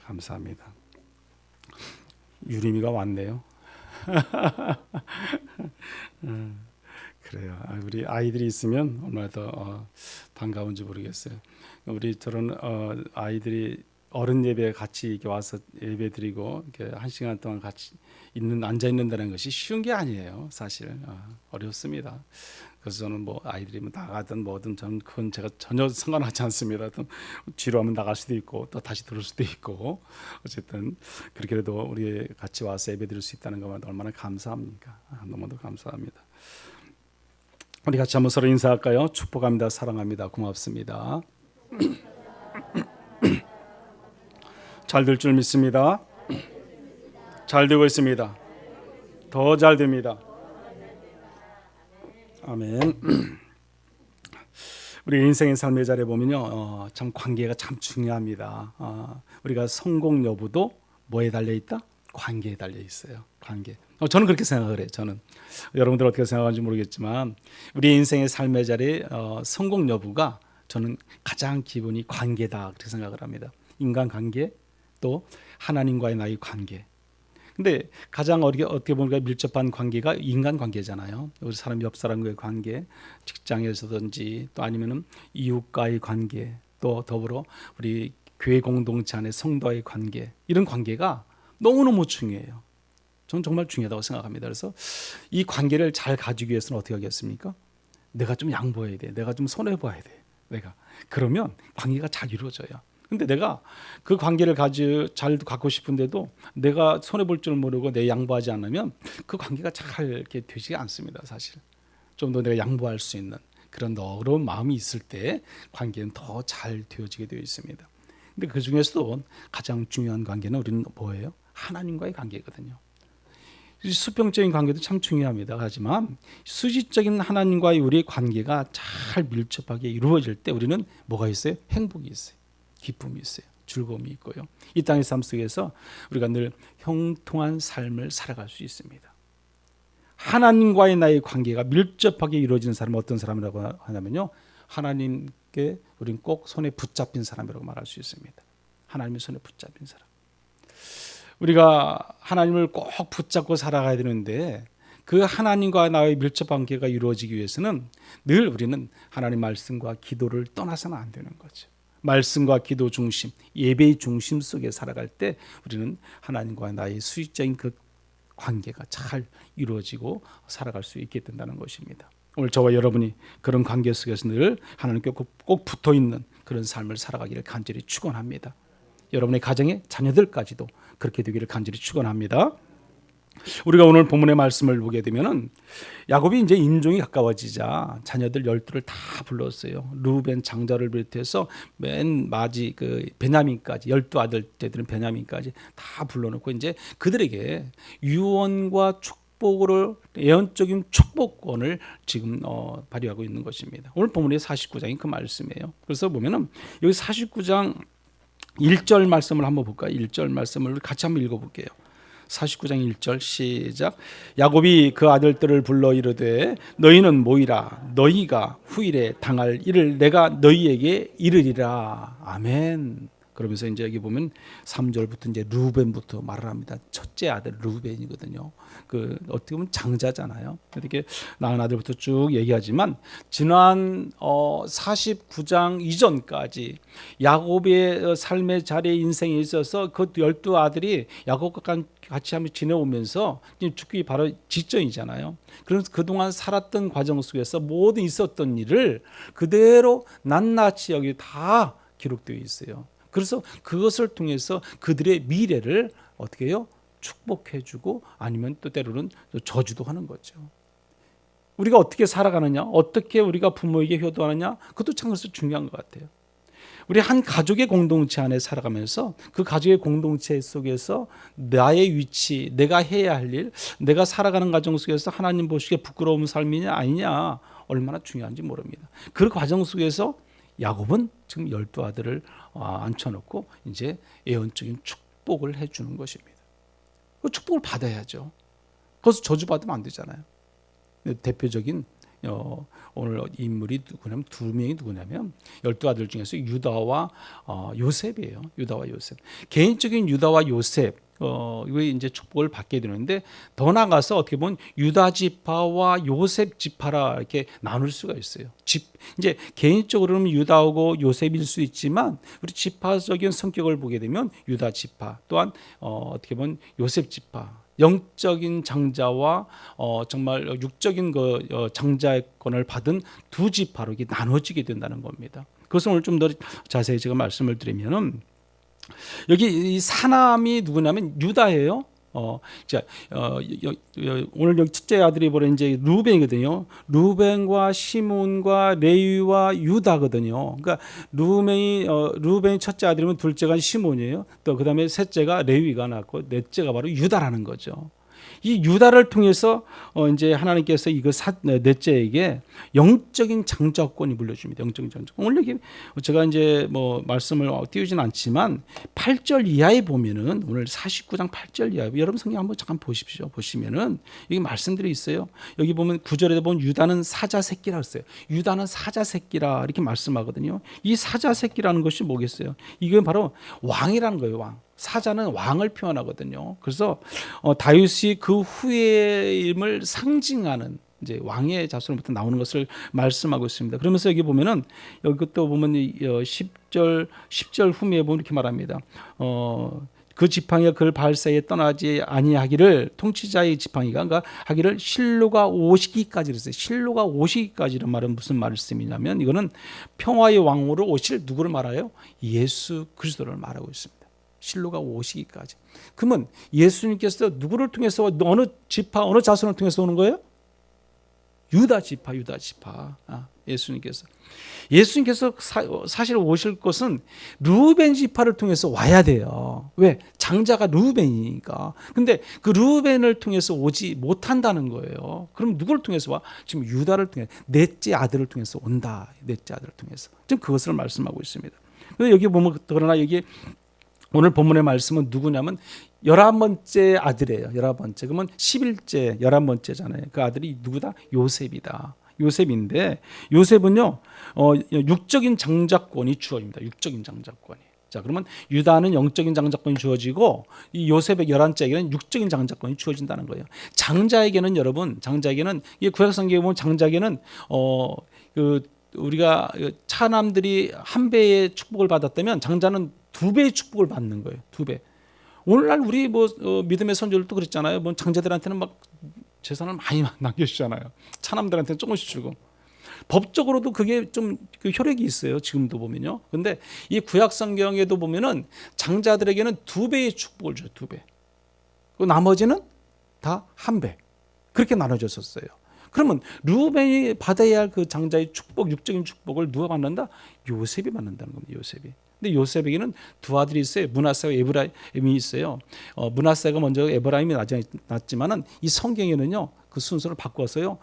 감사합니다. 유림이가 왔네요. 그래요. 우리 아이들이 있으면 얼마나 더 반가운지 모르겠어요. 우리 저런 아이들이 어른 예배에 같이 이렇게 와서 예배 드리고 이렇게 1시간 동안 같이 앉아 있는다는 것이 쉬운 게 아니에요. 사실 어렵습니다. 그래서 저는 뭐 아이들이 나가든 뭐든 저는 그건 제가 전혀 상관하지 않습니다. 뒤로 하면 나갈 수도 있고 또 다시 들을 수도 있고 어쨌든 그렇게라도 우리 같이 와서 예배 드릴 수 있다는 것만 얼마나 감사합니까? 너무도 감사합니다. 우리 같이 한번 서로 인사할까요? 축복합니다. 사랑합니다. 고맙습니다. 잘 될 줄 믿습니다. 잘 되고 있습니다. 더 잘 됩니다. 아멘. 우리 인생의 삶의 자리에 보면요, 참 관계가 참 중요합니다. 우리가 성공 여부도 뭐에 달려 있다? 관계에 달려 있어요. 관계. 저는 그렇게 생각을 해요. 저는 여러분들 어떻게 생각하는지 모르겠지만 우리 인생의 삶의 자리에 성공 여부가 저는 가장 기본이 관계다 그렇게 생각을 합니다. 인간 관계 또 하나님과의 나의 관계. 근데 가장 어떻게 보니까 밀접한 관계가 인간 관계잖아요. 우리 사람 옆 사람과의 관계, 직장에서든지 또 아니면은 이웃과의 관계, 또 더불어 우리 교회 공동체 안의 성도와의 관계, 이런 관계가 너무너무 중요해요. 저는 정말 중요하다고 생각합니다. 그래서 이 관계를 잘 가지기 위해서는 어떻게 하겠습니까? 내가 좀 양보해야 돼. 내가 좀 손해 봐야 돼. 그러면 관계가 잘 이루어져요. 근데 내가 그 관계를 잘 갖고 싶은데도 내가 손해 볼 줄 모르고 내 양보하지 않으면 그 관계가 잘 이렇게 되지 않습니다. 사실 좀 더 내가 양보할 수 있는 그런 너그러운 마음이 있을 때 관계는 더 잘 되어지게 되어 있습니다. 근데 그 중에서도 가장 중요한 관계는 우리는 뭐예요? 하나님과의 관계거든요. 수평적인 관계도 참 중요합니다. 하지만 수직적인 하나님과의 우리의 관계가 잘 밀접하게 이루어질 때 우리는 뭐가 있어요? 행복이 있어요. 기쁨이 있어요. 즐거움이 있고요. 이 땅의 삶 속에서 우리가 늘 형통한 삶을 살아갈 수 있습니다. 하나님과의 나의 관계가 밀접하게 이루어지는 사람은 어떤 사람이라고 하냐면요, 하나님께 우리는 꼭 손에 붙잡힌 사람이라고 말할 수 있습니다. 하나님의 손에 붙잡힌 사람. 우리가 하나님을 꼭 붙잡고 살아가야 되는데 그 하나님과 나의 밀접한 관계가 이루어지기 위해서는 늘 우리는 하나님 말씀과 기도를 떠나서는 안 되는 거죠. 말씀과 기도 중심, 예배의 중심 속에 살아갈 때 우리는 하나님과 나의 수직적인 그 관계가 잘 이루어지고 살아갈 수 있게 된다는 것입니다. 오늘 저와 여러분이 그런 관계 속에서 늘 하나님께 꼭 붙어있는 그런 삶을 살아가기를 간절히 축원합니다. 여러분의 가정의 자녀들까지도 그렇게 되기를 간절히 축원합니다. 우리가 오늘 본문의 말씀을 보게 되면은 야곱이 이제 임종이 가까워지자 자녀들 12를 다 불렀어요. 루벤 장자를 비롯해서 맨 마지 그 베냐민까지 12아들들은 베냐민까지 다 불러놓고 이제 그들에게 유언과 축복을 예언적인 축복권을 지금 발휘하고 있는 것입니다. 오늘 본문의 49장이 그 말씀이에요. 그래서 보면은 여기 49장 1절 말씀을 한번 볼까요? 1절 말씀을 같이 한번 읽어볼게요. 49장 1절 시작. 야곱이 그 아들들을 불러 이르되 너희는 모이라. 너희가 후일에 당할 일을 내가 너희에게 이르리라. 아멘. 그러면서 이제 여기 보면 3절부터 이제 루벤부터 말을 합니다. 첫째 아들 루벤이거든요. 그 어떻게 보면 장자잖아요. 이렇게 낳은 아들부터 쭉 얘기하지만 지난 49장 이전까지 야곱의 삶의 자리에 인생에 있어서 그 12아들이 야곱과 같이 한번 지내오면서 죽기 바로 직전이잖아요. 그래서 그동안 살았던 과정 속에서 모든 있었던 일을 그대로 낱낱이 여기 다 기록되어 있어요. 그래서 그것을 통해서 그들의 미래를 어떻게 해요? 축복해주고 아니면 또 때로는 저주도 하는 거죠. 우리가 어떻게 살아가느냐, 어떻게 우리가 부모에게 효도하느냐, 그것도 참 중요한 것 같아요. 우리 한 가족의 공동체 안에 살아가면서 그 가족의 공동체 속에서 나의 위치, 내가 해야 할 일, 내가 살아가는 과정 속에서 하나님 보시기에 부끄러운 삶이냐 아니냐 얼마나 중요한지 모릅니다. 그 과정 속에서 야곱은 지금 12아들을 앉혀놓고 이제 예언적인 축복을 해주는 것입니다. 그 축복을 받아야죠. 그래서 저주받으면 안 되잖아요. 대표적인 오늘 인물이 누구냐면 두 명이 누구냐면 12아들 중에서 유다와 요셉이에요. 유다와 요셉. 개인적인 유다와 요셉 이거 이제 축복을 받게 되는데 더 나아가서 어떻게 보면 유다 지파와 요셉 지파라 이렇게 나눌 수가 있어요. 이제 개인적으로는 유다하고 요셉일 수 있지만 우리 지파적인 성격을 보게 되면 유다 지파 또한 어떻게 보면 요셉 지파 영적인 장자와 정말 육적인 장자권을 받은 두 지파로 이게 나눠지게 된다는 겁니다. 그것을 오늘 좀 더 자세히 제가 말씀을 드리면은 여기 이 사남이 누구냐면 유다예요. 오늘 여기 첫째 아들이 뭐래 이제 루벤이거든요. 루벤과 시몬과 레위와 유다거든요. 그러니까 루벤이 첫째 아들이면 둘째가 시몬이에요. 또 그다음에 셋째가 레위가 낳고 넷째가 바로 유다라는 거죠. 이 유다를 통해서 이제 하나님께서 이거 넷째에게 영적인 장자권이 물려줍니다. 영적인 장자권. 오늘 여기 제가 이제 뭐 말씀을 띄우진 않지만 8절 이하에 보면은 오늘 49장 8절 이하에 여러분 성경 한번 잠깐 보십시오. 보시면은 여기 말씀들이 있어요. 여기 보면 9절에 보면 유다는 사자 새끼라 했어요. 유다는 사자 새끼라 이렇게 말씀하거든요. 이 사자 새끼라는 것이 뭐겠어요? 이게 바로 왕이라는 거예요. 왕. 사자는 왕을 표현하거든요. 그래서 다윗이 그 후임을 상징하는 이제 왕의 자손부터 나오는 것을 말씀하고 있습니다. 그러면서 여기 보면은 여기 또 보면 10절 후미에 보면 이렇게 말합니다. 그 지팡이가 그를 발사에 떠나지 아니하기를 통치자의 지팡이가 그러니까 하기를 실로가 오시기까지 그랬어요. 실로가 오시기까지는 말은 무슨 말씀이냐면 이거는 평화의 왕으로 오실 누구를 말해요? 예수 그리스도를 말하고 있습니다. 실로가 오시기까지. 그러면 예수님께서 누구를 통해서 어느 지파 어느 자손을 통해서 오는 거예요? 유다 지파. 예수님께서 사실 오실 것은 루벤 지파를 통해서 와야 돼요. 왜? 장자가 루벤이니까. 근데 그 루벤을 통해서 오지 못한다는 거예요. 그럼 누구를 통해서 와? 지금 유다를 통해 넷째 아들을 통해서 온다. 넷째 아들을 통해서. 지금 그것을 말씀하고 있습니다. 그런데 여기 보면 그러나 여기 오늘 본문의 말씀은 누구냐면 11번째 아들이에요. 11번째. 그러면 11째 11번째잖아요. 그 아들이 누구다? 요셉이다. 요셉인데 요셉은요. 육적인 장자권이 주어집니다. 육적인 장자권이. 자, 그러면 유다는 영적인 장자권이 주어지고 이 요셉의 11째에게는 육적인 장자권이 주어진다는 거예요. 장자에게는 여러분, 장자에게는 이 구약 성경에 보면 장자에게는 우리가 차남들이 한 배의 축복을 받았다면 장자는 두 배의 축복을 받는 거예요. 두 배. 오늘날 우리 믿음의 선조들도 그랬잖아요. 장자들한테는 막 재산을 많이 남겨주잖아요. 차남들한테는 조금씩 주고. 법적으로도 그게 좀 그 효력이 있어요. 지금도 보면요. 근데 이 구약 성경에도 보면은 장자들에게는 두 배의 축복을 줘요. 두 배. 그 나머지는 다 한 배. 그렇게 나눠졌었어요. 그러면 루벤이 받아야 할 그 장자의 축복, 육적인 축복을 누가 받는다? 요셉이 받는다는 겁니다. 요셉이. 근데 요셉에게는 두 아들이 있어요. 므낫세와 에브라임이 있어요. 므낫세가 먼저 에브라임이 나중에 났지만은 이 성경에는요 그 순서를 바꿔서요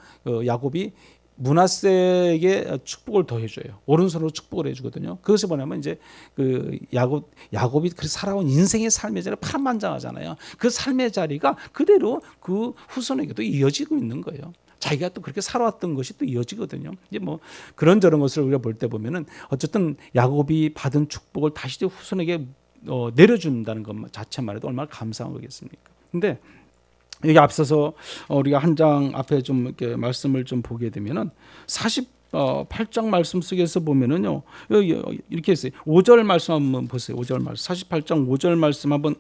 야곱이 므낫세에게 축복을 더 해줘요. 오른손으로 축복을 해주거든요. 그것이 뭐냐면 이제 그 야곱이 그 살아온 인생의 삶의 자리가 파란만장하잖아요. 그 삶의 자리가 그대로 그 후손에게도 이어지고 있는 거예요. 자기가 또 그렇게 살아왔던 것이 또 이어지거든요. 이제 뭐 그런저런 것을 우리가 볼 때 보면은 어쨌든 야곱이 받은 축복을 다시 후손에게 내려준다는 것 자체만 해도 얼마나 감사한 거겠습니까? 근데 여기 앞서서 우리가 한 장 앞에 좀 이렇게 말씀을 좀 보게 되면은 48장 말씀 속에서 보면은요 이렇게 했어요. 5절 말씀 한번 보세요. 5절 말씀 48장 5절 말씀 한번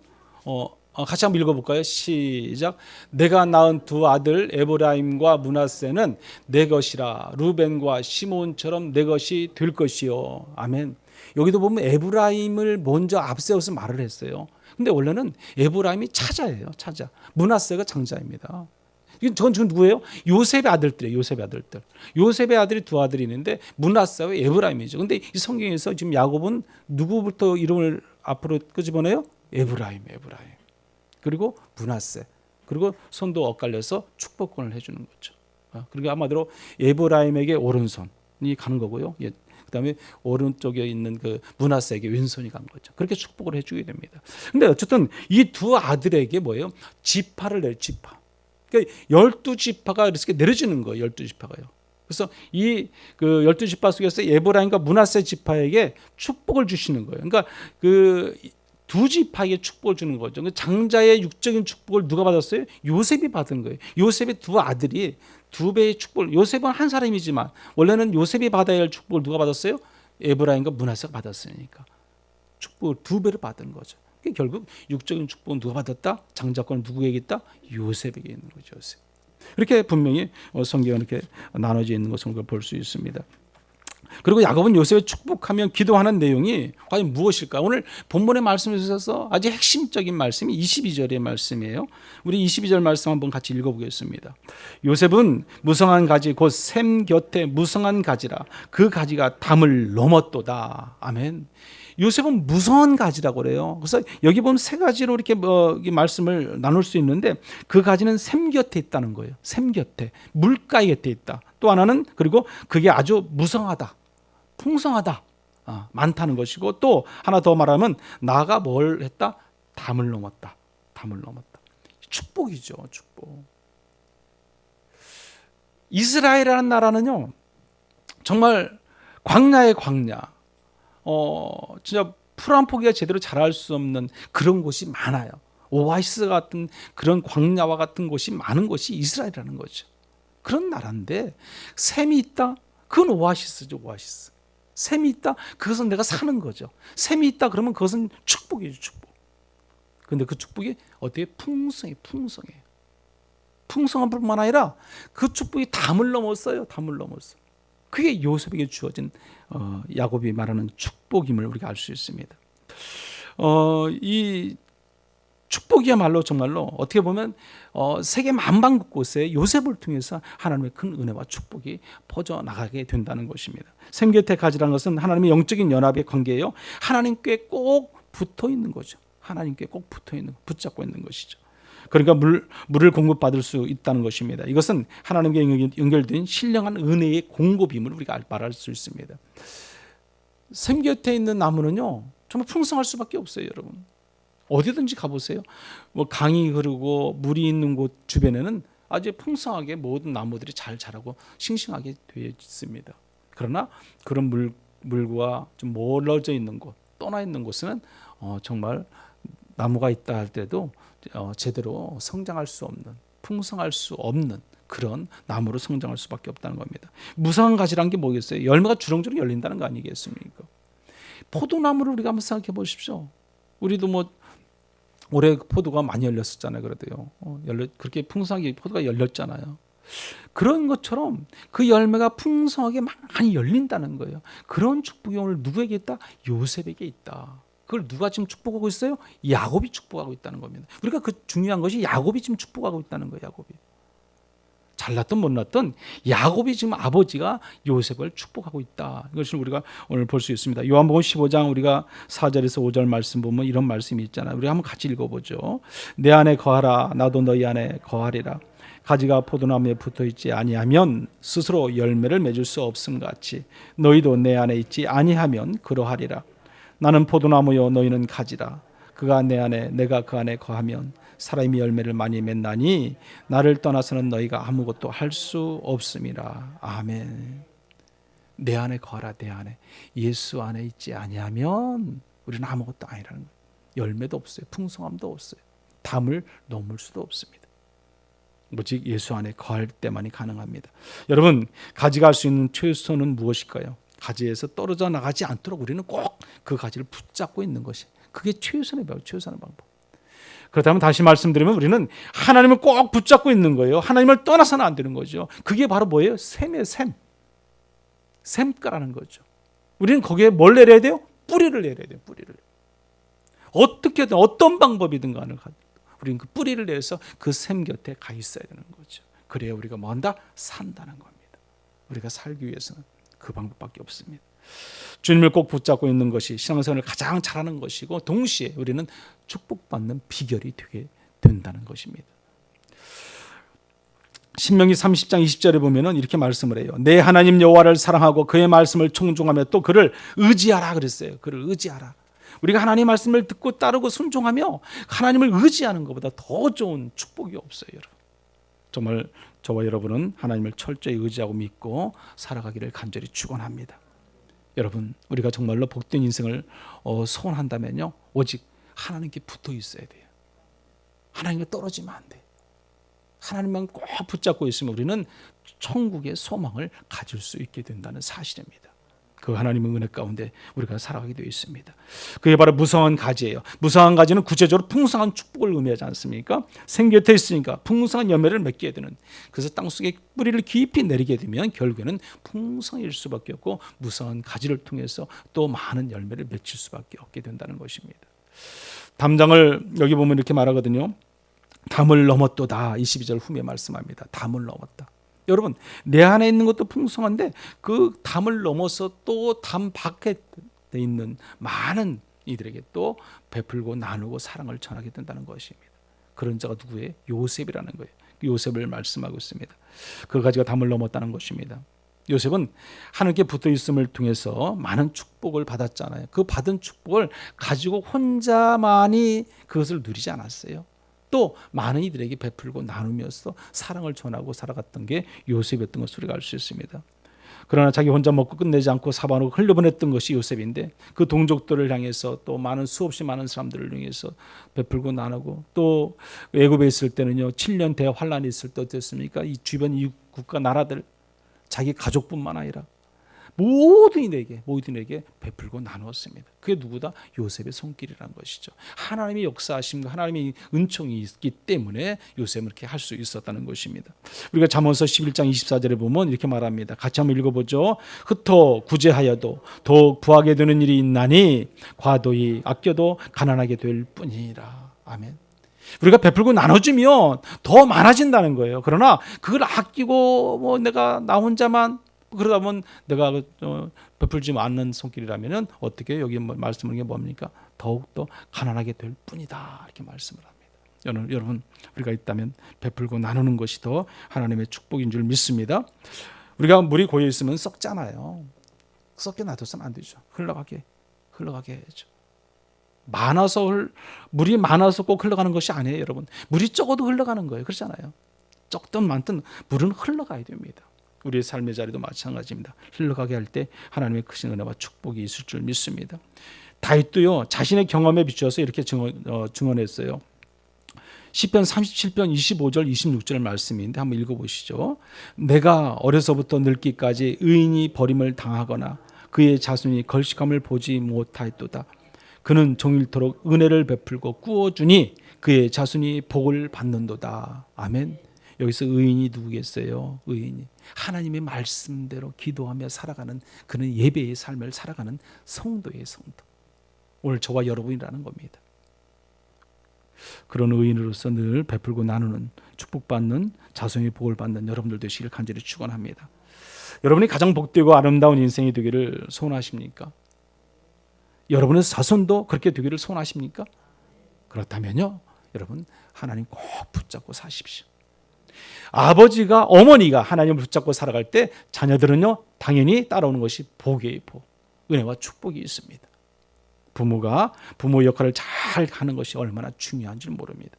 같이 한번 읽어볼까요? 시작. 내가 낳은 두 아들 에브라임과 므낫세는 내 것이라 루벤과 시몬처럼 내 것이 될 것이요. 아멘. 여기도 보면 에브라임을 먼저 앞세워서 말을 했어요. 근데 원래는 에브라임이 차자예요. 차자. 므낫세가 장자입니다. 전 지금 누구예요? 요셉의 아들들이에요. 요셉의 아들들. 요셉의 아들이 두 아들이 있는데 므낫세와 에브라임이죠. 근데 이 성경에서 지금 야곱은 누구부터 이름을 앞으로 끄집어내요? 에브라임. 그리고 므낫세. 그리고 손도 엇갈려서 축복권을 해주는 거죠. 그리고 아마도 에브라임에게 오른손이 가는 거고요. 그다음에 오른쪽에 있는 그 므낫세에게 왼손이 간 거죠. 그렇게 축복을 해주게 됩니다. 근데 어쨌든 이 두 아들에게 뭐예요? 지파를 내요. 지파. 그러니까 12지파가 이렇게 내려지는 거예요. 12지파가요. 그래서 이 그 12지파 속에서 에브라임과 므낫세 지파에게 축복을 주시는 거예요. 그러니까 그 두 지파에게 축복을 주는 거죠. 장자의 육적인 축복을 누가 받았어요? 요셉이 받은 거예요. 요셉의 두 아들이 두 배의 축복을, 요셉은 한 사람이지만 원래는 요셉이 받아야 할 축복을 누가 받았어요? 에브라임과 므낫세가 받았으니까 축복을 두 배를 받은 거죠. 결국 육적인 축복은 누가 받았다? 장자권은 누구에게 있다? 요셉에게 있는 거죠. 요셉. 이렇게 분명히 성경에 이렇게 나눠져 있는 것을 볼 수 있습니다. 그리고 야곱은 요셉을 축복하며 기도하는 내용이 과연 무엇일까? 오늘 본문의 말씀에 있어서 아주 핵심적인 말씀이 22절의 말씀이에요. 우리 22절 말씀 한번 같이 읽어보겠습니다. 요셉은 무성한 가지 곧 샘 곁에 무성한 가지라 그 가지가 담을 넘었도다. 아멘. 요셉은 무성한 가지라고 그래요. 그래서 여기 보면 세 가지로 이렇게 말씀을 나눌 수 있는데 그 가지는 샘 곁에 있다는 거예요. 샘 곁에, 물가에 곁에 있다. 또 하나는 그리고 그게 아주 무성하다, 풍성하다, 많다는 것이고 또 하나 더 말하면 나가 뭘 했다? 담을 넘었다. 담을 넘었다. 축복이죠, 축복. 이스라엘이라는 나라는요, 정말 광야의 광야. 진짜 풀 한 포기가 제대로 자랄 수 없는 그런 곳이 많아요. 오아시스 같은 그런 광야와 같은 곳이 많은 곳이 이스라엘이라는 거죠. 그런 나라인데 샘이 있다? 그건 오아시스죠, 오아시스. 샘이 있다? 그것은 내가 사는 거죠. 샘이 있다 그러면 그것은 축복이죠, 축복. 그런데 그 축복이 어떻게 풍성해요. 풍성한 뿐만 아니라 그 축복이 담을 넘었어요. 담을 넘었어요. 그게 요셉에게 주어진 야곱이 말하는 축복임을 우리가 알 수 있습니다. 이 축복이야말로 정말로 어떻게 보면 세계 만방 곳곳에 요셉을 통해서 하나님의 큰 은혜와 축복이 퍼져나가게 된다는 것입니다. 샘 곁에 가지라는 것은 하나님의 영적인 연합의 관계예요. 하나님께 꼭 붙어 있는 거죠. 하나님께 꼭 붙어 있는, 붙잡고 있는 것이죠. 그러니까 물을 공급받을 수 있다는 것입니다. 이것은 하나님과 연결된 신령한 은혜의 공급임을 우리가 말할 수 있습니다. 샘 곁에 있는 나무는요, 정말 풍성할 수밖에 없어요, 여러분. 어디든지 가보세요. 뭐 강이 흐르고 물이 있는 곳 주변에는 아주 풍성하게 모든 나무들이 잘 자라고 싱싱하게 되어 있습니다. 그러나 그런 물과 좀 멀어져 있는 곳, 떠나 있는 곳은 정말 나무가 있다 할 때도 제대로 성장할 수 없는, 풍성할 수 없는 그런 나무로 성장할 수밖에 없다는 겁니다. 무성한 가지란 게 뭐겠어요? 열매가 주렁주렁 열린다는 거 아니겠습니까? 포도나무를 우리가 한번 생각해 보십시오. 우리도 뭐 올해 포도가 많이 열렸었잖아요. 그래도요. 그렇게 풍성하게 포도가 열렸잖아요. 그런 것처럼 그 열매가 풍성하게 많이 열린다는 거예요. 그런 축복이 오늘 누구에게 있다? 요셉에게 있다. 그걸 누가 지금 축복하고 있어요? 야곱이 축복하고 있다는 겁니다. 우리가 그 중요한 것이 야곱이 지금 축복하고 있다는 거예요. 야곱이. 잘났든 못났든 야곱이 지금 아버지가 요셉을 축복하고 있다. 이것을 우리가 오늘 볼 수 있습니다. 요한복음 15장 우리가 4절에서 5절 말씀 보면 이런 말씀이 있잖아요. 우리 한번 같이 읽어보죠. 내 안에 거하라 나도 너희 안에 거하리라. 가지가 포도나무에 붙어있지 아니하면 스스로 열매를 맺을 수 없음 같이 너희도 내 안에 있지 아니하면 그러하리라. 나는 포도나무요 너희는 가지라. 그가 내 안에 내가 그 안에 거하면 사람이 열매를 많이 맺나니 나를 떠나서는 너희가 아무것도 할 수 없음이라. 아멘. 내 안에 거하라. 내 안에 예수 안에 있지 아니하면 우리는 아무것도 아니라는 거예요. 열매도 없어요. 풍성함도 없어요. 담을 넘을 수도 없습니다. 오직 예수 안에 거할 때만이 가능합니다. 여러분, 가지가 할 수 있는 최소는 무엇일까요? 가지에서 떨어져 나가지 않도록 우리는 꼭 그 가지를 붙잡고 있는 것이 그게 최선의 방법. 그렇다면 다시 말씀드리면 우리는 하나님을 꼭 붙잡고 있는 거예요. 하나님을 떠나서는 안 되는 거죠. 그게 바로 뭐예요? 샘이에요. 샘가라는 거죠. 우리는 거기에 뭘 내려야 돼요? 뿌리를 내려야 돼요. 뿌리를. 어떻게든 어떤 방법이든 간에 우리는 그 뿌리를 내서 그 샘 곁에 가 있어야 되는 거죠. 그래야 우리가 뭐 한다? 산다는 겁니다. 우리가 살기 위해서는 그 방법밖에 없습니다. 주님을 꼭 붙잡고 있는 것이 신앙생활을 가장 잘하는 것이고 동시에 우리는 축복받는 비결이 되게 된다는 것입니다. 신명기 30장 20절에 보면은 이렇게 말씀을 해요. 내 하나님 여호와를 사랑하고 그의 말씀을 청종하며 또 그를 의지하라 그랬어요. 그를 의지하라. 우리가 하나님의 말씀을 듣고 따르고 순종하며 하나님을 의지하는 것보다 더 좋은 축복이 없어요, 여러분. 정말 저와 여러분은 하나님을 철저히 의지하고 믿고 살아가기를 간절히 축원합니다. 여러분, 우리가 정말로 복된 인생을 소원한다면요, 오직 하나님께 붙어 있어야 돼요. 하나님께 떨어지면 안 돼요. 하나님만 꼭 붙잡고 있으면 우리는 천국의 소망을 가질 수 있게 된다는 사실입니다. 그 하나님의 은혜 가운데 우리가 살아가게 되어 있습니다. 그게 바로 무성한 가지예요. 무성한 가지는 구체적으로 풍성한 축복을 의미하지 않습니까? 생곁에 있으니까 풍성한 열매를 맺게 되는, 그래서 땅속에 뿌리를 깊이 내리게 되면 결국에는 풍성일 수밖에 없고 무성한 가지를 통해서 또 많은 열매를 맺힐 수밖에 없게 된다는 것입니다. 담장을 여기 보면 이렇게 말하거든요. 담을 넘었도다. 22절 후에 말씀합니다. 담을 넘었다. 여러분, 내 안에 있는 것도 풍성한데 그 담을 넘어서 또 담 밖에 있는 많은 이들에게 또 베풀고 나누고 사랑을 전하게 된다는 것입니다. 그런 자가 누구예요? 요셉이라는 거예요. 요셉을 말씀하고 있습니다. 그 가지가 담을 넘었다는 것입니다. 요셉은 하나님께 붙어 있음을 통해서 많은 축복을 받았잖아요. 그 받은 축복을 가지고 혼자만이 그것을 누리지 않았어요. 또 많은 이들에게 베풀고 나누면서 사랑을 전하고 살아갔던 게 요셉이었던 것을 우리가 알 수 있습니다. 그러나 자기 혼자 먹고 끝내지 않고 사방으로 흘려보냈던 것이 요셉인데 그 동족들을 향해서 또 많은 수없이 많은 사람들을 향해서 베풀고 나누고, 또 애굽에 있을 때는요 7년 대환란이 있을 때 어땠습니까? 이 주변 이웃 국가 나라들, 자기 가족뿐만 아니라 모든 이에게 베풀고 나누었습니다. 그게 누구다? 요셉의 손길이라는 것이죠. 하나님의 역사하심과 하나님의 은총이 있기 때문에 요셉은 이렇게 할 수 있었다는 것입니다. 우리가 잠언서 11장 24절에 보면 이렇게 말합니다. 같이 한번 읽어보죠. 흩어 구제하여도 더욱 부하게 되는 일이 있나니 과도히 아껴도 가난하게 될 뿐이라. 아멘. 우리가 베풀고 나눠주면 더 많아진다는 거예요. 그러나 그걸 아끼고 내가 나 혼자만 그러다 보면 내가 베풀지 않는 손길이라면 어떻게 여기 말씀하는 게 뭡니까? 더욱더 가난하게 될 뿐이다, 이렇게 말씀을 합니다. 여러분, 우리가 있다면 베풀고 나누는 것이 더 하나님의 축복인 줄 믿습니다. 우리가 물이 고여 있으면 썩잖아요. 썩게 놔둬서는 안 되죠. 흘러가게 해야죠. 물이 많아서 꼭 흘러가는 것이 아니에요, 여러분. 물이 적어도 흘러가는 거예요. 그렇잖아요. 적든 많든 물은 흘러가야 됩니다. 우리의 삶의 자리도 마찬가지입니다. 흘러가게 할 때 하나님의 크신 은혜와 축복이 있을 줄 믿습니다. 다윗도요 자신의 경험에 비추어서 이렇게 증언했어요. 시편 37편 25절 26절 말씀인데 한번 읽어보시죠. 내가 어려서부터 늙기까지 의인이 버림을 당하거나 그의 자손이 걸식함을 보지 못하였도다. 그는 종일토록 은혜를 베풀고 꾸어주니 그의 자손이 복을 받는도다. 아멘. 여기서 의인이 누구겠어요? 의인이 하나님의 말씀대로 기도하며 살아가는, 그는 예배의 삶을 살아가는 성도의 성도. 오늘 저와 여러분이라는 겁니다. 그런 의인으로서 늘 베풀고 나누는, 축복받는, 자손의 복을 받는 여러분들 되시길 간절히 축원합니다. 여러분이 가장 복되고 아름다운 인생이 되기를 소원하십니까? 여러분의 자손도 그렇게 되기를 소원하십니까? 그렇다면요, 여러분 하나님 꼭 붙잡고 사십시오. 아버지가, 어머니가 하나님을 붙잡고 살아갈 때 자녀들은요 당연히 따라오는 것이 복이에요. 복, 은혜와 축복이 있습니다. 부모가 부모 역할을 잘 하는 것이 얼마나 중요한지 모릅니다.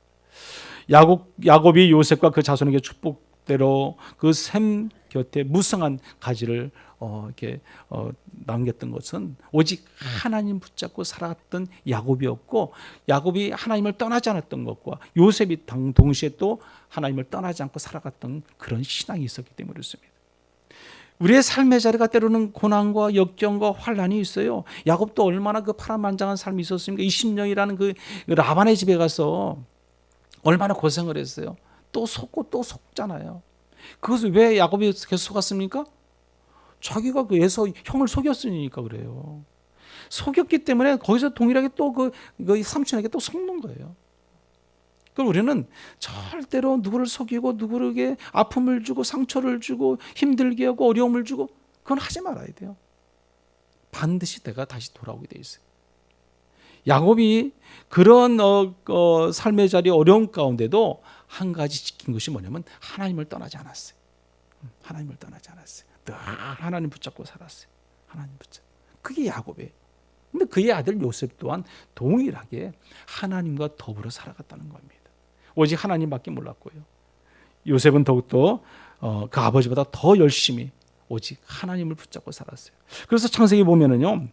야곱이 요셉과 그 자손에게 축복대로 그 샘 곁에 무성한 가지를 남겼던 것은 오직 하나님 붙잡고 살았던 야곱이었고, 야곱이 하나님을 떠나지 않았던 것과 요셉이 동시에 또 하나님을 떠나지 않고 살아갔던 그런 신앙이 있었기 때문에 그렇습니다. 우리의 삶의 자리가 때로는 고난과 역경과 환란이 있어요. 야곱도 얼마나 그 파란만장한 삶이 있었습니까? 20년이라는 그 라반의 집에 가서 얼마나 고생을 했어요. 또 속고 또 속잖아요. 그것을 왜 야곱이 계속 속았습니까? 자기가 그 에서 형을 속였으니까 그래요. 속였기 때문에 거기서 동일하게 또 그 삼촌에게 또 속는 거예요. 그럼 우리는 절대로 누구를 속이고 누구에게 아픔을 주고 상처를 주고 힘들게 하고 어려움을 주고 그건 하지 말아야 돼요. 반드시 내가 다시 돌아오게 돼 있어요. 야곱이 그런 삶의 자리 어려운 가운데도 한 가지 지킨 것이 뭐냐면 하나님을 떠나지 않았어요. 하나님을 떠나지 않았어요. 늘 하나님 붙잡고 살았어요. 하나님 붙잡고. 그게 야곱이에요. 근데 그의 아들 요셉 또한 동일하게 하나님과 더불어 살아갔다는 겁니다. 오직 하나님밖에 몰랐고요. 요셉은 더욱더 그 아버지보다 더 열심히 오직 하나님을 붙잡고 살았어요. 그래서 창세기 보면은요,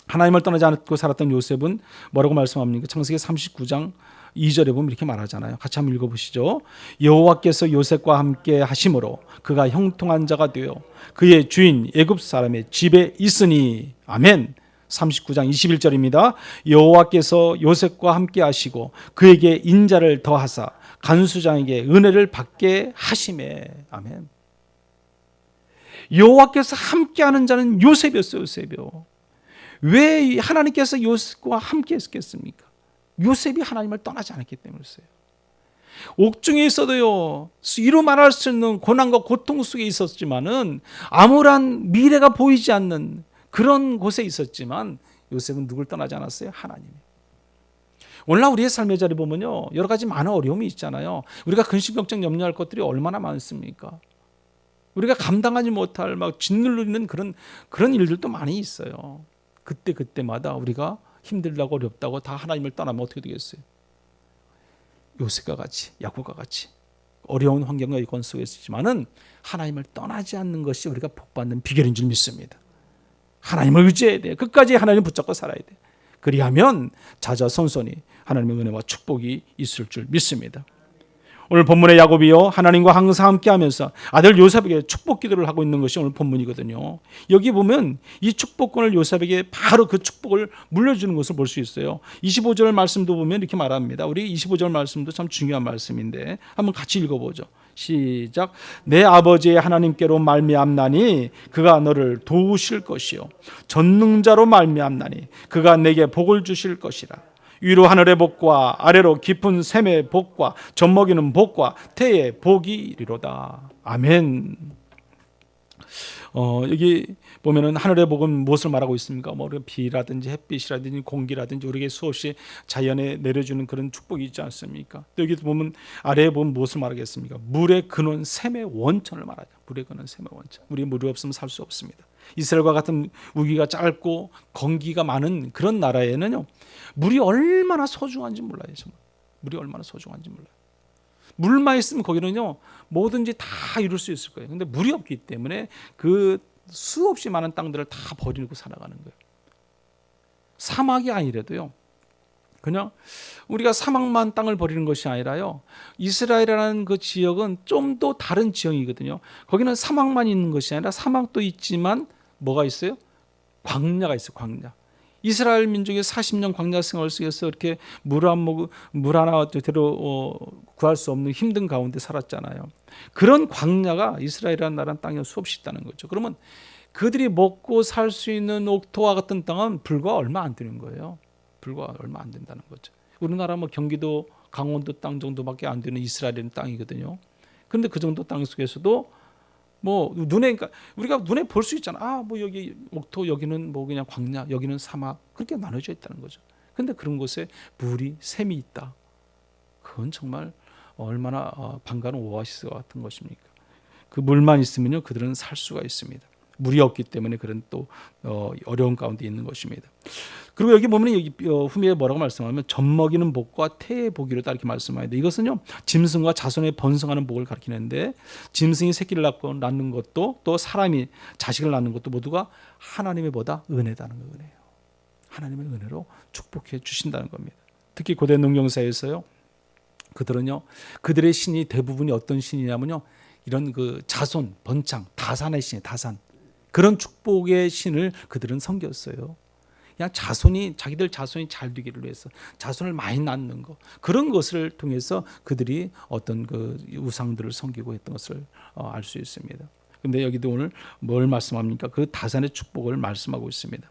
하나님을 떠나지 않고 살았던 요셉은 뭐라고 말씀합니까? 창세기 39장 2절에 보면 이렇게 말하잖아요. 같이 한번 읽어보시죠. 여호와께서 요셉과 함께 하심으로 그가 형통한 자가 되어 그의 주인 애굽 사람의 집에 있으니. 아멘. 39장 21절입니다. 여호와께서 요셉과 함께 하시고 그에게 인자를 더하사 간수장에게 은혜를 받게 하심에. 아멘. 여호와께서 함께하는 자는 요셉이었어요. 요셉이요. 왜 하나님께서 요셉과 함께 했겠습니까? 요셉이 하나님을 떠나지 않았기 때문이었어요. 옥중에 있어도요, 이루 말할 수 있는 고난과 고통 속에 있었지만은 아무런 미래가 보이지 않는 그런 곳에 있었지만 요셉은 누굴 떠나지 않았어요? 하나님. 오늘날 우리의 삶의 자리 보면요, 여러 가지 많은 어려움이 있잖아요. 우리가 근심 걱정 염려할 것들이 얼마나 많습니까? 우리가 감당하지 못할 막 짓누르는 그런 일들도 많이 있어요. 그때마다 우리가 힘들다고 어렵다고 다 하나님을 떠나면 어떻게 되겠어요? 요셉과 같이, 야곱과 같이 어려운 환경과 여건 속에 있지만은 하나님을 떠나지 않는 것이 우리가 복받는 비결인 줄 믿습니다. 하나님을 의지해야 돼. 끝까지 하나님을 붙잡고 살아야 돼. 그리하면 자자손손이 하나님의 은혜와 축복이 있을 줄 믿습니다. 오늘 본문의 야곱이요, 하나님과 항상 함께하면서 아들 요셉에게 축복 기도를 하고 있는 것이 오늘 본문이거든요. 여기 보면 이 축복권을 요셉에게 바로 그 축복을 물려주는 것을 볼 수 있어요. 25절 말씀도 보면 이렇게 말합니다. 우리 25절 말씀도 참 중요한 말씀인데 한번 같이 읽어보죠. 시작. 내 아버지의 하나님께로 말미암나니 그가 너를 도우실 것이요 전능자로 말미암나니 그가 내게 복을 주실 것이라. 위로 하늘의 복과 아래로 깊은 샘의 복과 젖먹이는 복과 태의 복이 이리로다. 아멘. 여기 보면은 하늘의 복은 무엇을 말하고 있습니까? 뭐 비라든지 햇빛이라든지 공기라든지 우리에게 수없이 자연에 내려주는 그런 축복이 있지 않습니까? 또 여기 보면 아래에 보면 무엇을 말하겠습니까? 물의 근원 샘의 원천을 말하죠. 물의 근원 샘의 원천. 우리 물이 없으면 살 수 없습니다. 이스라엘과 같은 우기가 짧고 건기가 많은 그런 나라에는요, 물이 얼마나 소중한지 몰라요. 정말 물이 얼마나 소중한지 몰라요. 물만 있으면 거기는요 뭐든지 다 이룰 수 있을 거예요. 근데 물이 없기 때문에 그 수없이 많은 땅들을 다 버리고 살아가는 거예요. 사막이 아니라도요, 그냥 우리가 사막만 땅을 버리는 것이 아니라요, 이스라엘이라는 그 지역은 좀 더 다른 지형이거든요. 거기는 사막만 있는 것이 아니라 사막도 있지만 뭐가 있어요? 광야가 있어요. 광야. 이스라엘 민족이 40년 광야 생활 속에서 이렇게 물 하나 제대로 구할 수 없는 힘든 가운데 살았잖아요. 그런 광야가 이스라엘이라는 나라는 땅에 수없이 있다는 거죠. 그러면 그들이 먹고 살 수 있는 옥토와 같은 땅은 불과 얼마 안 되는 거예요. 불과 얼마 안 된다는 거죠. 우리나라 뭐 경기도 강원도 땅 정도밖에 안 되는 이스라엘은 땅이거든요. 그런데 그 정도 땅 속에서도 뭐 그러니까 우리가 눈에 볼 수 있잖아. 뭐 여기 옥토, 여기는 뭐 그냥 광야, 여기는 사막, 그렇게 나눠져 있다는 거죠. 근데 그런 곳에 물이 샘이 있다. 그건 정말 얼마나 반가운 오아시스 같은 것입니까? 그 물만 있으면요, 그들은 살 수가 있습니다. 물이 없기 때문에 그런 또 어려운 가운데 있는 것입니다. 그리고 여기 보면 여기 후미에 뭐라고 말씀하면 젖먹이는 복과 태의 복이로다 이렇게 말씀하는데, 이것은요 짐승과 자손의 번성하는 복을 가리키는데, 짐승이 새끼를 낳는 것도 또 사람이 자식을 낳는 것도 모두가 하나님의 보다 은혜다는 거예요. 하나님의 은혜로 축복해 주신다는 겁니다. 특히 고대 농경사에서요, 그들은요 그들의 신이 대부분이 어떤 신이냐면요, 이런 그 자손, 번창, 다산의 신이 다산, 그런 축복의 신을 그들은 섬겼어요. 그냥 자기들 자손이 잘 되기를 위해서 자손을 많이 낳는 것, 그런 것을 통해서 그들이 어떤 그 우상들을 섬기고 했던 것을 알 수 있습니다. 그런데 여기도 오늘 뭘 말씀합니까? 그 다산의 축복을 말씀하고 있습니다.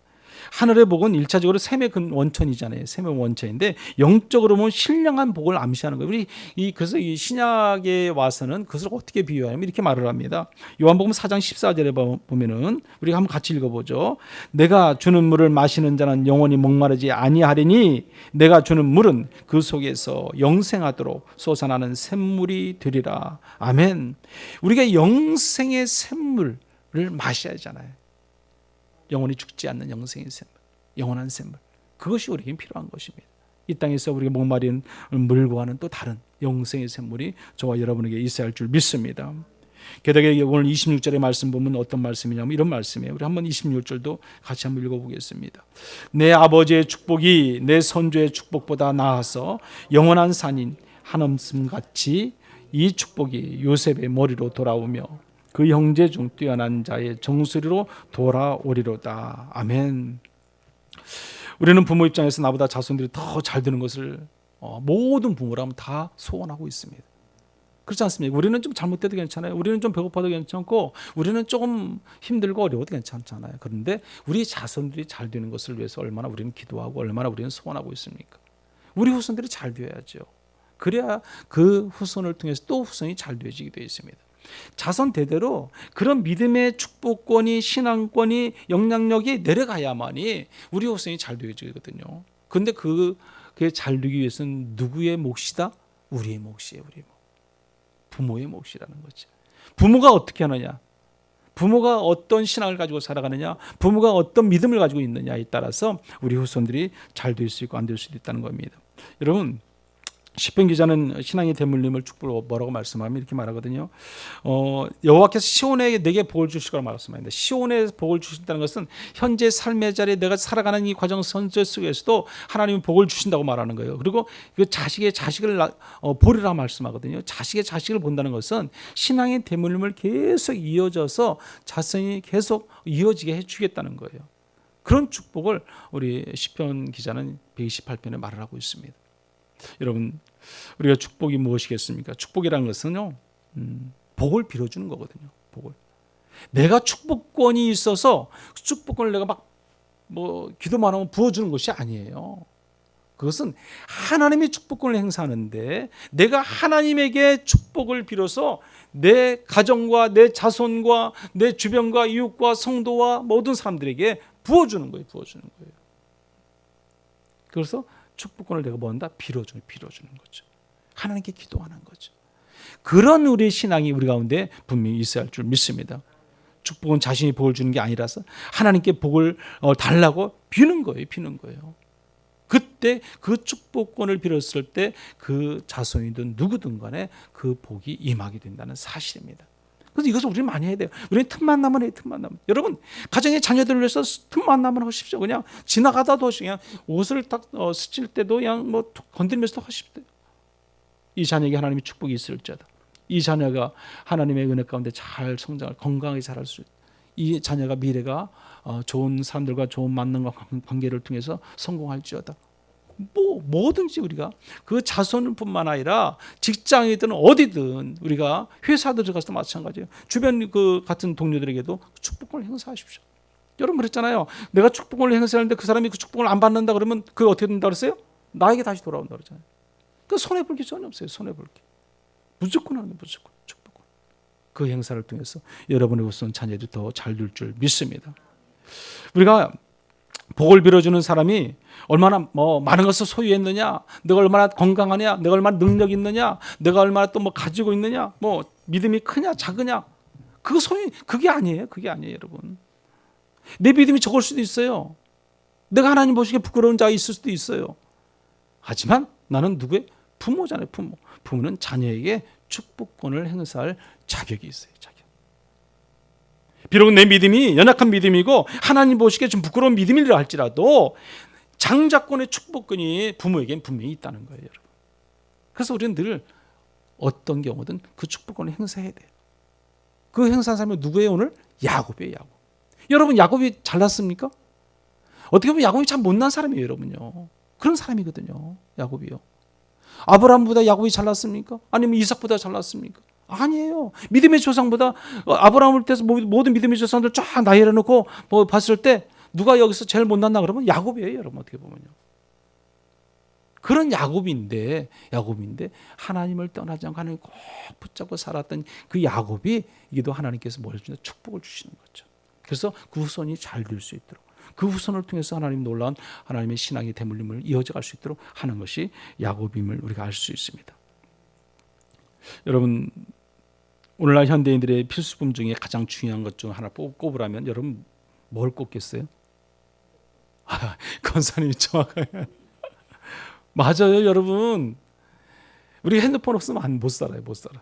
하늘의 복은 1차적으로 샘의 원천이잖아요. 샘의 원천인데 영적으로 보면 신령한 복을 암시하는 거예요. 그래서 이 신약에 와서는 그것을 어떻게 비유하냐면 이렇게 말을 합니다. 요한복음 4장 14절에 보면은 우리가 한번 같이 읽어보죠. 내가 주는 물을 마시는 자는 영원히 목마르지 아니하리니 내가 주는 물은 그 속에서 영생하도록 솟아나는 샘물이 되리라. 아멘. 우리가 영생의 샘물을 마셔야 하잖아요. 영원히 죽지 않는 영생의 샘물, 영원한 샘물, 그것이 우리에게 필요한 것입니다. 이 땅에서 우리가 목마른 물과 하는 또 다른 영생의 샘물이 저와 여러분에게 있어야 할 줄 믿습니다. 게다가 오늘 26절의 말씀 보면 어떤 말씀이냐면 이런 말씀이에요. 우리 한번 26절도 같이 한번 읽어보겠습니다. 내 아버지의 축복이 내 선조의 축복보다 나아서 영원한 산인 한없음같이 이 축복이 요셉의 머리로 돌아오며 그 형제 중 뛰어난 자의 정수리로 돌아오리로다. 아멘. 우리는 부모 입장에서 나보다 자손들이 더 잘 되는 것을 모든 부모라면 다 소원하고 있습니다. 그렇지 않습니까? 우리는 좀 잘못돼도 괜찮아요. 우리는 좀 배고파도 괜찮고 우리는 조금 힘들고 어려워도 괜찮잖아요. 그런데 우리 자손들이 잘 되는 것을 위해서 얼마나 우리는 기도하고 얼마나 우리는 소원하고 있습니까? 우리 후손들이 잘 되어야죠. 그래야 그 후손을 통해서 또 후손이 잘 되어지게 되어 있습니다. 자손 대대로 그런 믿음의 축복권이 신앙권이 영향력이 내려가야만이 우리 후손이 잘 되어지거든요. 그런데 그게 잘 되기 위해서는 누구의 몫이다? 우리의 몫이에요. 우리의 몫. 부모의 몫이라는 거죠. 부모가 어떻게 하느냐, 부모가 어떤 신앙을 가지고 살아가느냐, 부모가 어떤 믿음을 가지고 있느냐에 따라서 우리 후손들이 잘 될 수 있고 안 될 수도 있다는 겁니다. 여러분, 시편 기자는 신앙의 대물림을 축복으로 뭐라고 말씀하면 이렇게 말하거든요. 여호와께서 시온에 내게 복을 주실 거라고 말씀합니다. 시온에 복을 주신다는 것은 현재 삶의 자리에 내가 살아가는 이 과정 선제 속에서도 하나님은 복을 주신다고 말하는 거예요. 그리고 그 자식의 자식을 보리라 말씀하거든요. 자식의 자식을 본다는 것은 신앙의 대물림을 계속 이어져서 자손이 계속 이어지게 해주겠다는 거예요. 그런 축복을 우리 시편 기자는 128편에 말을 하고 있습니다. 여러분, 우리가 축복이 무엇이겠습니까? 축복이라는 것은요, 복을 빌어주는 거거든요. 복을. 내가 축복권이 있어서 축복권을 내가 막 기도만 하면 부어주는 것이 아니에요. 그것은 하나님이 축복권을 행사하는데 내가 하나님에게 축복을 빌어서 내 가정과 내 자손과 내 주변과 이웃과 성도와 모든 사람들에게 부어주는 거예요. 부어주는 거예요. 그래서 축복권을 내가 뭐한다? 빌어주는 거죠. 하나님께 기도하는 거죠. 그런 우리의 신앙이 우리 가운데 분명히 있어야 할 줄 믿습니다. 축복은 자신이 복을 주는 게 아니라서 하나님께 복을 달라고 비는 거예요. 그때 그 축복권을 빌었을 때 그 자손이든 누구든 간에 그 복이 임하게 된다는 사실입니다. 그래서 이것을 우리는 많이 해야 돼요. 우리는 틈만 나면 해요. 틈만 나면. 여러분, 가정의 자녀들을 위해서 틈만 나면 하십시오. 그냥 지나가다도 그냥 옷을 딱 스칠 때도 그냥 건드리면서도 하십시오. 이 자녀에게 하나님의 축복이 있을지어다. 이 자녀가 하나님의 은혜 가운데 잘 성장을 건강하게 자랄 수 있다. 이 자녀가 미래가 좋은 사람들과 좋은 만남과 관계를 통해서 성공할지어다. 뭐든지 우리가 그 자손뿐만 아니라 직장이든 어디든 우리가 회사들 들어가서도 마찬가지예요. 주변 그 같은 동료들에게도 축복권을 행사하십시오. 여러분 그랬잖아요. 내가 축복권을 행사하는데 그 사람이 그 축복을 안 받는다 그러면 그게 어떻게 된다 그랬어요? 나에게 다시 돌아온다 그러잖아요. 그 손해 볼 게 전혀 없어요. 손해 볼 게. 무조건 하는 무조건 축복권. 그 행사를 통해서 여러분의 후손 자녀들이 더 잘 될 줄 믿습니다. 우리가 복을 빌어주는 사람이 얼마나 많은 것을 소유했느냐, 내가 얼마나 건강하냐, 내가 얼마나 능력이 있느냐, 내가 얼마나 또 가지고 있느냐, 믿음이 크냐 작으냐, 그게 아니에요. 그게 아니에요, 여러분. 내 믿음이 적을 수도 있어요. 내가 하나님 보시기에 부끄러운 자가 있을 수도 있어요. 하지만 나는 누구의 부모잖아요. 부모는 자녀에게 축복권을 행사할 자격이 있어요. 비록 내 믿음이 연약한 믿음이고 하나님 보시기에 좀 부끄러운 믿음이라 할지라도 장자권의 축복권이 부모에겐 분명히 있다는 거예요, 여러분. 그래서 우리는 늘 어떤 경우든 그 축복권을 행사해야 돼요. 그 행사한 사람이 누구예요? 오늘? 야곱이에요. 야곱. 여러분, 야곱이 잘났습니까? 어떻게 보면 야곱이 참 못난 사람이에요, 여러분요. 그런 사람이거든요, 야곱이요. 아브라함보다 야곱이 잘났습니까? 아니면 이삭보다 잘났습니까? 아니에요. 믿음의 조상보다 아브라함을 때서 모든 믿음의 조상들 쫙 나열해 놓고 봤을 때 누가 여기서 제일 못났나 그러면 야곱이에요, 여러분. 어떻게 보면요. 그런 야곱인데 하나님을 떠나지 않고 하나님 꼭 붙잡고 살았던 그 야곱이 이게도 하나님께서 뭘 주냐? 축복을 주시는 거죠. 그래서 그 후손이 잘 될 수 있도록 그 후손을 통해서 하나님 놀라운 하나님의 신앙의 대물림을 이어져 갈 수 있도록 하는 것이 야곱임을 우리가 알 수 있습니다. 여러분, 오늘날 현대인들의 필수품 중에 가장 중요한 것 중 하나 꼽으라면 여러분 뭘 꼽겠어요? 권사님이 정확하게 맞아요, 여러분. 우리 핸드폰 없으면 못 살아요, 못 살아.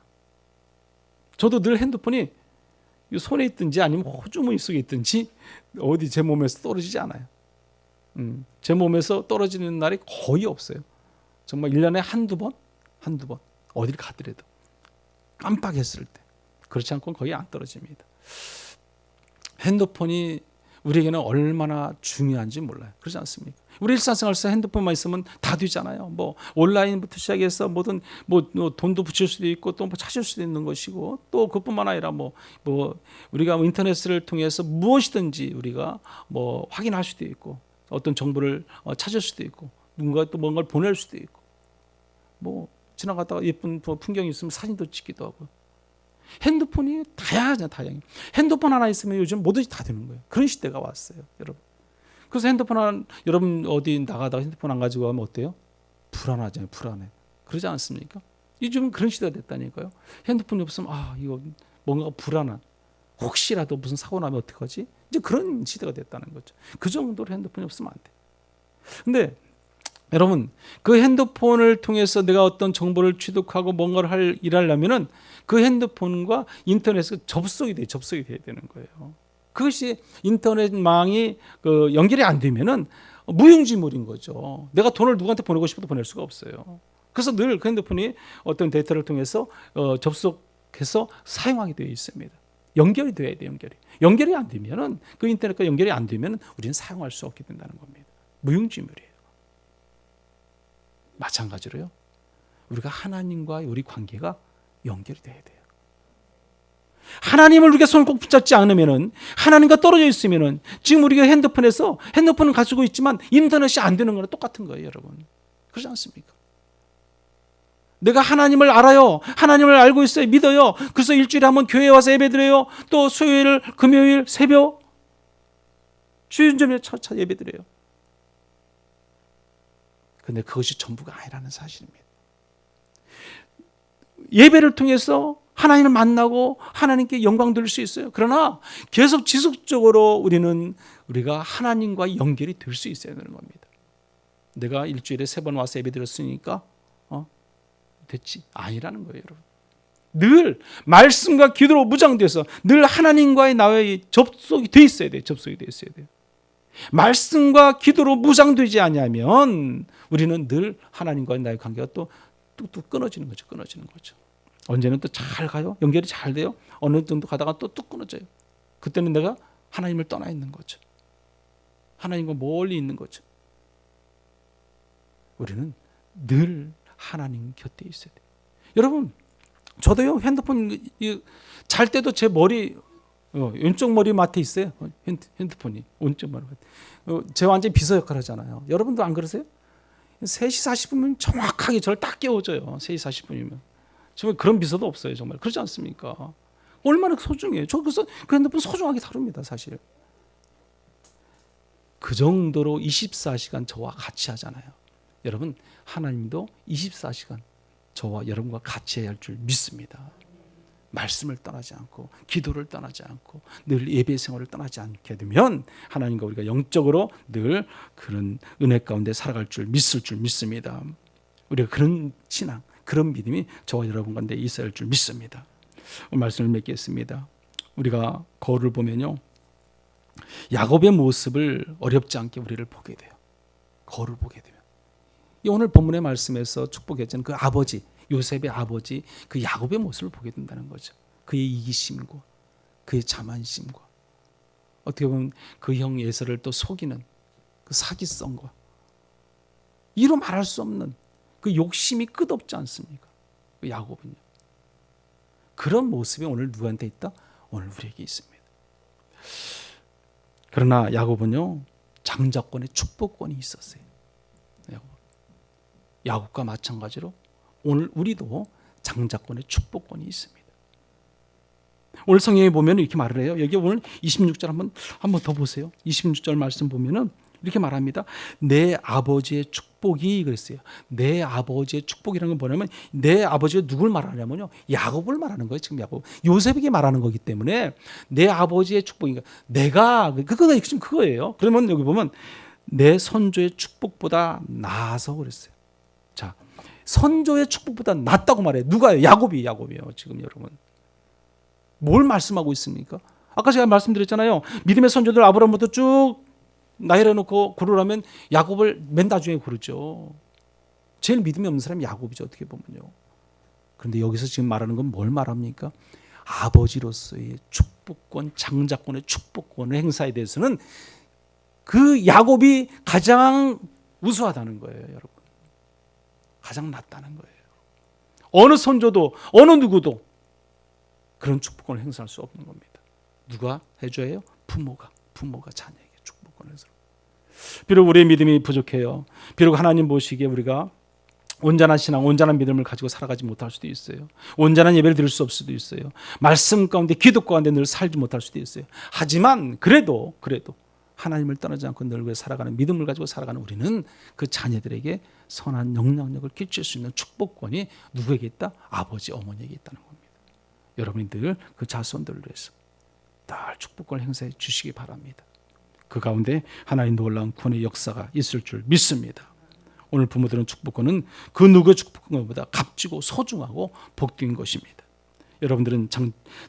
저도 늘 핸드폰이 손에 있든지 아니면 호주머니 속에 있든지 어디 제 몸에서 떨어지지 않아요. 제 몸에서 떨어지는 날이 거의 없어요. 정말 1년에 한두 번 어딜 가더라도 깜빡했을 때. 그렇지 않고는 거의 안 떨어집니다. 핸드폰이 우리에게는 얼마나 중요한지 몰라요. 그렇지 않습니까? 우리 일상생활에서 핸드폰만 있으면 다 되잖아요. 뭐 온라인부터 시작해서 뭐든 뭐 돈도 붙일 수도 있고 또 뭐 찾을 수도 있는 것이고 또 그뿐만 아니라 뭐 우리가 인터넷을 통해서 무엇이든지 우리가 뭐 확인할 수도 있고 어떤 정보를 찾을 수도 있고 누군가 또 뭔가를 보낼 수도 있고 뭐 지나가다가 예쁜 풍경이 있으면 사진도 찍기도 하고 핸드폰이 다양하잖아요. 다양해. 핸드폰 하나 있으면 요즘 뭐든지 다 되는 거예요. 그런 시대가 왔어요, 여러분. 그래서 핸드폰 하나, 여러분 어디 나가다가 핸드폰 안 가지고 가면 어때요? 불안하잖아요. 불안해. 그러지 않습니까? 요즘은 그런 시대가 됐다니까요. 핸드폰이 없으면 이거 뭔가 불안한, 혹시라도 무슨 사고 나면 어떡하지? 이제 그런 시대가 됐다는 거죠. 그 정도로 핸드폰이 없으면 안 돼. 근데 여러분, 그 핸드폰을 통해서 내가 어떤 정보를 취득하고 뭔가를 일하려면은 그 핸드폰과 인터넷에 접속이 돼야 되는 거예요. 그것이 인터넷망이 연결이 안 되면은 무용지물인 거죠. 내가 돈을 누구한테 보내고 싶어도 보낼 수가 없어요. 그래서 늘 그 핸드폰이 어떤 데이터를 통해서 접속해서 사용하게 되어 있습니다. 연결이 돼야 돼, 연결이 안 되면은 그 인터넷과 연결이 안 되면 우리는 사용할 수 없게 된다는 겁니다. 무용지물이에요. 마찬가지로요. 우리가 하나님과의 우리 관계가 연결이 돼야 돼요. 하나님을 우리가 손을 꼭 붙잡지 않으면은 하나님과 떨어져 있으면은 지금 우리가 핸드폰을 가지고 있지만 인터넷이 안 되는 거랑 똑같은 거예요, 여러분. 그렇지 않습니까? 내가 하나님을 알아요. 하나님을 알고 있어요. 믿어요. 그래서 일주일에 한번 교회에 와서 예배드려요. 또 수요일, 금요일, 새벽 주일점에 차차 예배드려요. 근데 그것이 전부가 아니라는 사실입니다. 예배를 통해서 하나님을 만나고 하나님께 영광 돌릴 수 있어요. 그러나 계속 지속적으로 우리가 하나님과 연결이 될 수 있어야 되는 겁니다. 내가 일주일에 3번 와서 예배 드렸으니까 됐지. 아니라는 거예요, 여러분. 늘 말씀과 기도로 무장돼서 늘 하나님과의 나의 접속이 돼 있어야 돼요. 접속이 돼 있어야 돼요. 말씀과 기도로 무장되지 않으면 우리는 늘 하나님과의 나의 관계가 또 뚝뚝 끊어지는 거죠. 언제는 또 잘 가요. 연결이 잘 돼요. 어느 정도 가다가 또 뚝 끊어져요. 그때는 내가 하나님을 떠나 있는 거죠. 하나님과 멀리 있는 거죠. 우리는 늘 하나님 곁에 있어야 돼요. 여러분, 저도요, 핸드폰 잘 때도 제 머리 왼쪽 머리 맡에 있어요. 핸드폰이 오른쪽 머리 맡에. 제가 완전히 비서 역할 하잖아요. 여러분도 안 그러세요? 3시 40분이면 정확하게 저를 딱 깨워줘요. 3시 40분이면. 정말 그런 비서도 없어요. 정말. 그렇지 않습니까? 얼마나 소중해요. 저 그래서 그 핸드폰 소중하게 다룹니다. 사실. 그 정도로 24시간 저와 같이 하잖아요. 여러분, 하나님도 24시간 저와 여러분과 같이 해야 할 줄 믿습니다. 말씀을 떠나지 않고 기도를 떠나지 않고 늘 예배 생활을 떠나지 않게 되면 하나님과 우리가 영적으로 늘 그런 은혜 가운데 살아갈 줄 믿습니다. 우리가 그런 신앙, 그런 믿음이 저와 여러분 가운데 있어야 할 줄 믿습니다. 말씀을 맺겠습니다. 우리가 거울을 보면요, 야곱의 모습을 어렵지 않게 우리를 보게 돼요. 거울을 보게 되면 오늘 본문의 말씀에서 축복했던 그 아버지, 요셉의 아버지, 그 야곱의 모습을 보게 된다는 거죠. 그의 이기심과 그의 자만심과 어떻게 보면 그 형 에서를 또 속이는 그 사기성과 이로 말할 수 없는 그 욕심이 끝없지 않습니까? 그 야곱은요. 그런 모습이 오늘 누구한테 있다? 오늘 우리에게 있습니다. 그러나 야곱은요, 장자권의 축복권이 있었어요. 야곱과 마찬가지로 오늘 우리도 장자권의 축복권이 있습니다. 오늘 성경에 보면 이렇게 말을 해요. 여기 오늘 26절 한번 더 보세요. 26절 말씀 보면은 이렇게 말합니다. 내 아버지의 축복이 그랬어요. 내 아버지의 축복이라는 건 뭐냐면 내 아버지가 누굴 말하냐면요, 야곱을 말하는 거예요. 지금 야곱, 요셉에게 말하는 거기 때문에 내 아버지의 축복인가. 내가 그거가 지금 그거예요. 그러면 여기 보면 내 선조의 축복보다 나아서 그랬어요. 선조의 축복보다 낫다고 말해요. 누가요? 야곱이에요. 지금 여러분. 뭘 말씀하고 있습니까? 아까 제가 말씀드렸잖아요. 믿음의 선조들 아브라함부터 쭉 나열해 놓고 고르라면 야곱을 맨 나중에 고르죠. 제일 믿음이 없는 사람이 야곱이죠. 어떻게 보면요. 그런데 여기서 지금 말하는 건 뭘 말합니까? 아버지로서의 축복권, 장자권의 축복권을 행사에 대해서는 그 야곱이 가장 우수하다는 거예요, 여러분. 가장 낫다는 거예요. 어느 선조도 어느 누구도 그런 축복권을 행사할 수 없는 겁니다. 누가 해줘야 해요? 부모가 자녀에게 축복권을 행사. 비록 우리의 믿음이 부족해요. 비록 하나님 보시기에 우리가 온전한 신앙, 온전한 믿음을 가지고 살아가지 못할 수도 있어요. 온전한 예배를 드릴 수 없을 수도 있어요. 말씀 가운데, 기도 가운데 늘 살지 못할 수도 있어요. 하지만 그래도 하나님을 떠나지 않고 늘 위해 살아가는 믿음을 가지고 살아가는 우리는 그 자녀들에게 선한 영향력을 끼칠 수 있는 축복권이 누구에게 있다? 아버지, 어머니에게 있다는 겁니다. 여러분이 늘 그 자손들을 위해서 늘 축복권을 행사해 주시기 바랍니다. 그 가운데 하나님 놀라운 구원의 역사가 있을 줄 믿습니다. 오늘 부모들은 축복권은 그 누구의 축복권보다 값지고 소중하고 복된 것입니다. 여러분들은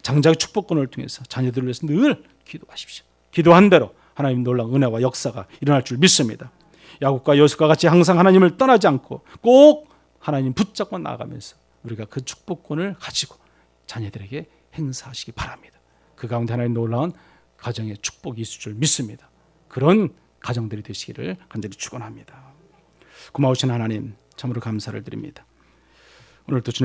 장자의 축복권을 통해서 자녀들을 위해서 늘 기도하십시오. 기도한 대로 하나님 놀라운 은혜와 역사가 일어날 줄 믿습니다. 야곱과 요셉과 같이 항상 하나님을 떠나지 않고 꼭 하나님 붙잡고 나아가면서 우리가 그 축복권을 가지고 자녀들에게 행사하시기 바랍니다. 그 가운데 하나님 놀라운 가정의 축복이 있을 줄 믿습니다. 그런 가정들이 되시기를 간절히 축원합니다. 고마우신 하나님, 참으로 감사를 드립니다. 오늘도 주님